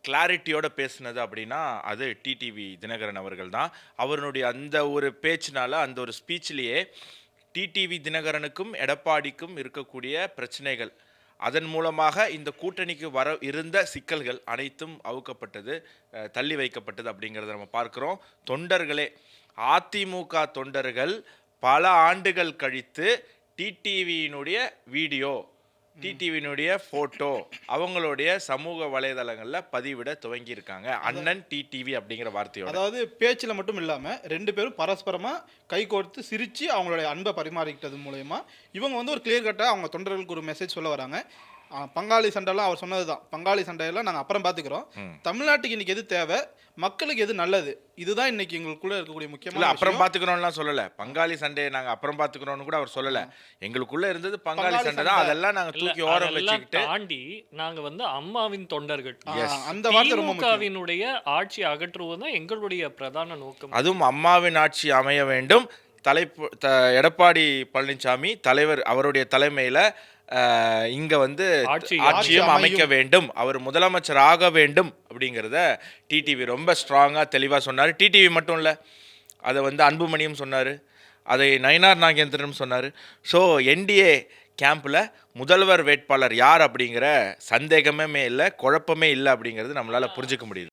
கிளாரிட்டியோட பேசுனது அப்படின்னா அது டிடிவி தினகரன் அவர்கள் தான். அவருடைய அந்த ஒரு பேச்சினால, அந்த ஒரு ஸ்பீச்லேயே டிடிவி தினகரனுக்கும் எடப்பாடிக்கும் இருக்கக்கூடிய பிரச்சனைகள், அதன் மூலமாக இந்த கூட்டணிக்கு வர இருந்த சிக்கல்கள் அனைத்தும் அவுக்கப்பட்டது, தள்ளி வைக்கப்பட்டது அப்படிங்கிறத நம்ம பார்க்கிறோம். தொண்டர்களே, அதிமுக தொண்டர்கள் பல ஆண்டுகள் கழித்து டிடிவியினுடைய வீடியோ, டிடிவியினுடைய போட்டோ அவங்களுடைய சமூக வலைதளங்கள்ல பதிவிட துவங்கி இருக்காங்க. அண்ணன் டிடிவி அப்படிங்கிற வார்த்தையோட. அதாவது பேச்சில் மட்டும் இல்லாமல் 2 பேரும் பரஸ்பரமாக கை கோர்த்து சிரித்து அவங்களுடைய அன்பை பரிமாறிக்கிட்டது மூலயமா இவங்க வந்து ஒரு கிளியர் கட்டாக அவங்க தொண்டர்களுக்கு ஒரு மெசேஜ் சொல்ல வராங்க. பங்காளி சண்டைலாம் அவர் சொன்னது தான். பங்காளி சண்டையெல்லாம் நாங்கள் அப்புறம் பார்த்துக்கிறோம். தமிழ்நாட்டுக்கு இன்னைக்கு எது தேவை, மக்களுக்கு எது நல்லது, இதுதான் இன்னைக்கு எங்களுக்குள்ள இருக்கக்கூடிய முக்கியமான. அப்புறம் பார்த்துக்கிறோம்லாம் சொல்லல. பங்காளி சண்டையை நாங்கள் அப்புறம் பார்த்துக்கிறோம்னு கூட அவர் சொல்லல. எங்களுக்குள்ள இருந்தது பங்காளி சண்டை தான். அதெல்லாம் நாங்கள் தூக்கி ஓரம் வச்சுக்கிட்டு தாண்டி நாங்க வந்து அம்மாவின் தொண்டர்கள், அந்த வார்த்தை ரொம்ப திமுகவினுடைய ஆட்சி அகற்றுவதுதான் எங்களுடைய பிரதான நோக்கம். அதுவும் அம்மாவின் ஆட்சி அமைய வேண்டும். எடப்பாடி பழனிசாமி தலைவர் அவருடைய தலைமையில இங்க வந்து ஆட்சியும் அமைக்க வேண்டும், அவர் முதலமைச்சர் ஆக வேண்டும் அப்படிங்கிறத டிடிவி ரொம்ப ஸ்ட்ராங்கா தெளிவா சொன்னார். டிடிவி மட்டும் இல்ல, அதை வந்து அன்புமணியும் சொன்னார், அதை நயினார் நாகேந்திரனும் சொன்னார். ஸோ என்டிஏ கேம்பில் முதல்வர் வேட்பாளர் யார் அப்படிங்கிற சந்தேகமே இல்லை, குழப்பமே இல்லை அப்படிங்கிறது நம்மளால புரிஞ்சுக்க முடியுது.